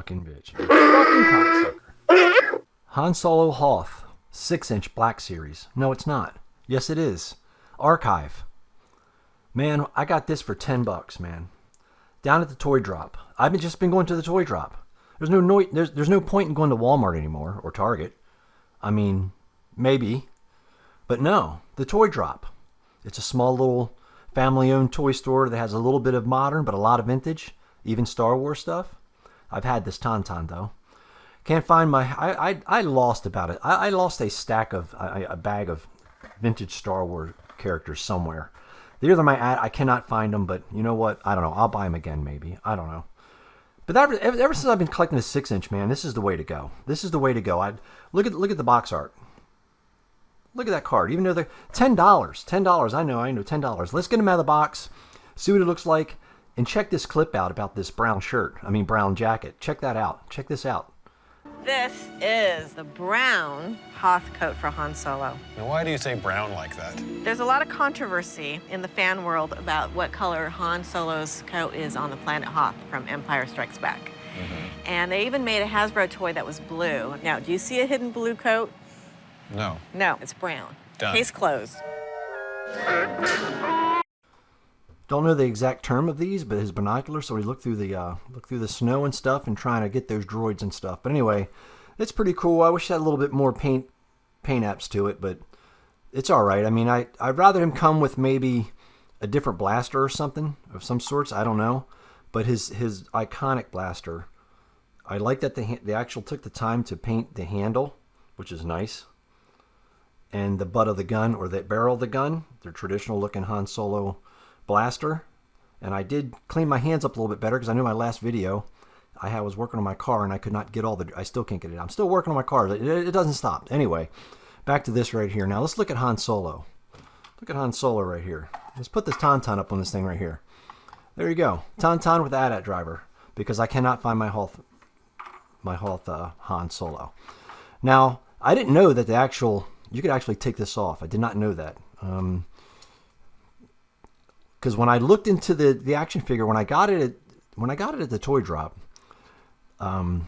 fucking bitch. You fucking cocksucker. Han Solo Hoth, 6-inch Black Series. No, it's not. Yes, it is. Archive. Man, I got this for $10, man. Down at the toy drop. I've just been going to the toy drop. There's no point in going to Walmart anymore or Target. I mean, maybe, but no, the toy drop. It's a small little family-owned toy store that has a little bit of modern, but a lot of vintage, even Star Wars stuff. I've had this Tauntaun though. Can't find my. I lost about it. I lost a bag of vintage Star Wars characters somewhere. They're either I cannot find them, but you know what? I don't know. I'll buy them again maybe. I don't know. But ever since I've been collecting this 6-inch, man, this is the way to go. This is the way to go. Look at the box art. Look at that card. Even though they're $10. I know $10. Let's get them out of the box, see what it looks like, and check this clip out about this brown brown jacket. Check that out. Check this out. This is the brown Hoth coat for Han Solo. Now, why do you say brown like that? There's a lot of controversy in the fan world about what color Han Solo's coat is on the planet Hoth from Empire Strikes Back. Mm-hmm. And they even made a Hasbro toy that was blue. Now, do you see a hidden blue coat? No. No, it's brown. Done. Case closed. Don't know the exact term of these, but his binoculars, so he looked through the snow and stuff and trying to get those droids and stuff. But anyway, it's pretty cool. I wish it had a little bit more paint apps to it, but it's all right. I mean, I'd rather him come with maybe a different blaster or something of some sorts. I don't know, but his iconic blaster, I like that they actually took the time to paint the handle, which is nice, and the butt of the gun or the barrel of the gun, their traditional looking Han Solo blaster. And I did clean my hands up a little bit better because I knew my last video I was working on my car and I could not get I still can't get it. I'm still working on my car. It doesn't stop. Anyway, back to this right here. Now let's look at Han Solo. Look at Han Solo right here. Let's put this Tauntaun up on this thing right here. There you go. Tauntaun with the AT-AT driver, because I cannot find my Hoth Han Solo. Now, I didn't know that you could actually take this off. I did not know that. Because when I looked into the action figure, when I got it at the toy drop, I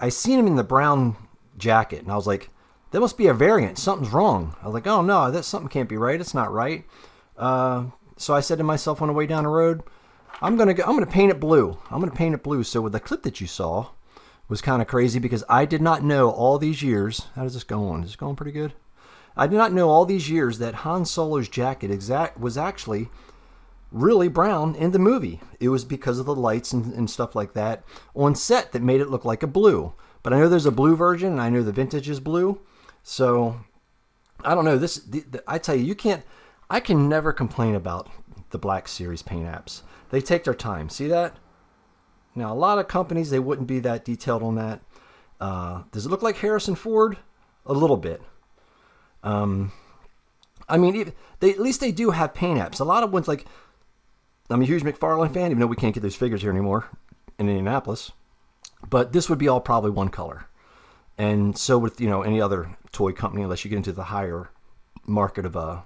seen him in the brown jacket, and I was like, that must be a variant. Something's wrong. I was like, oh no, something can't be right. It's not right. So I said to myself on the way down the road, I'm gonna paint it blue. I'm gonna paint it blue. So with the clip that you saw was kind of crazy, because I did not know all these years. How does this go on? Is this going pretty good? I did not know all these years that Han Solo's jacket was actually really brown in the movie. It was because of the lights and stuff like that on set that made it look like a blue. But I know there's a blue version, and I know the vintage is blue. So I don't know. I tell you, I can never complain about the Black Series paint apps. They take their time. See that? Now, a lot of companies, they wouldn't be that detailed on that. Does it look like Harrison Ford? A little bit. I mean, at least they do have paint apps. A lot of ones, like, I'm a huge McFarlane fan, even though we can't get those figures here anymore in Indianapolis. But this would be all probably one color. And so with, any other toy company, unless you get into the higher market of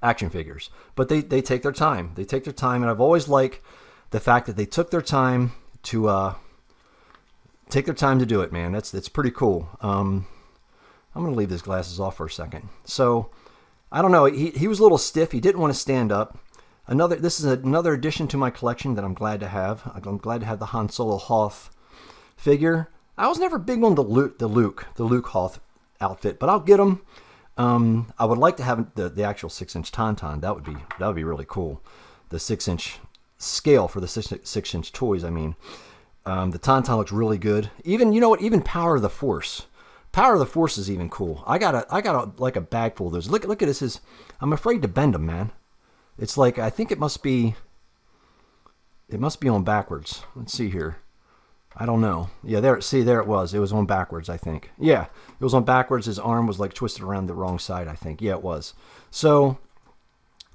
action figures. But they take their time. They take their time, and I've always liked the fact that they took their time to do it, man. That's pretty cool. I'm going to leave his glasses off for a second. So, I don't know. He was a little stiff. He didn't want to stand up. This is another addition to my collection that I'm glad to have. I'm glad to have the Han Solo Hoth figure. I was never big on the Luke Hoth outfit, but I'll get him. I would like to have the actual 6-inch Tauntaun. That would be really cool. The 6-inch scale for the 6-inch toys. I mean, the Tauntaun looks really good. Even even Power of the Force. Power of the Force is even cool. I got a bag full of those. Look at this. I'm afraid to bend them, man. It's like, I think it must be on backwards. Let's see here. I don't know. Yeah, there it was. It was on backwards, I think. Yeah, it was on backwards. His arm was like twisted around the wrong side, I think. Yeah, it was. So,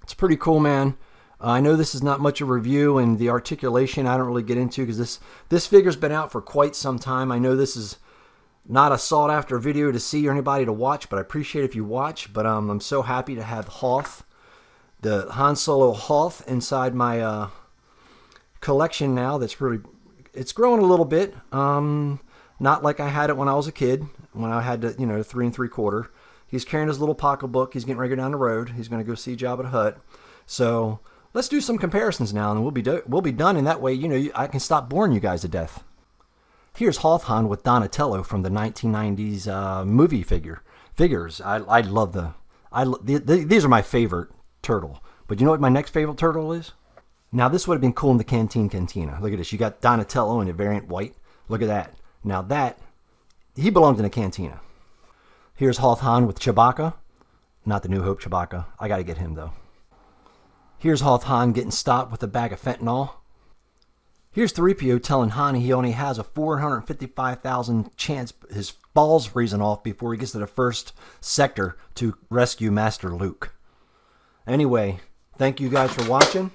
it's pretty cool, man. I know this is not much of a review, and the articulation I don't really get into, because this figure's been out for quite some time. I know this is not a sought-after video to see or anybody to watch, but I appreciate if you watch. But I'm so happy to have Hoth the Han Solo Hoth inside my collection now. It's growing a little bit. Not like I had it when I was a kid, when I had to, 3 3/4. He's carrying his little pocketbook. He's getting ready to go down the road. He's going to go see Jabba the Hutt. So let's do some comparisons now, and we'll be done. And that way, I can stop boring you guys to death. Here's Hoth Han with Donatello from the 1990s movie figures. I love these are my favorite turtle. But you know what my next favorite turtle is? Now this would have been cool in the Cantina. Look at this. You got Donatello in a variant white. Look at that. Now he belonged in a Cantina. Here's Hoth Han with Chewbacca. Not the New Hope Chewbacca. I got to get him, though. Here's Hoth Han getting stopped with a bag of fentanyl. Here's 3PO telling Han he only has a 455,000 chance his balls freezing off before he gets to the first sector to rescue Master Luke. Anyway, thank you guys for watching.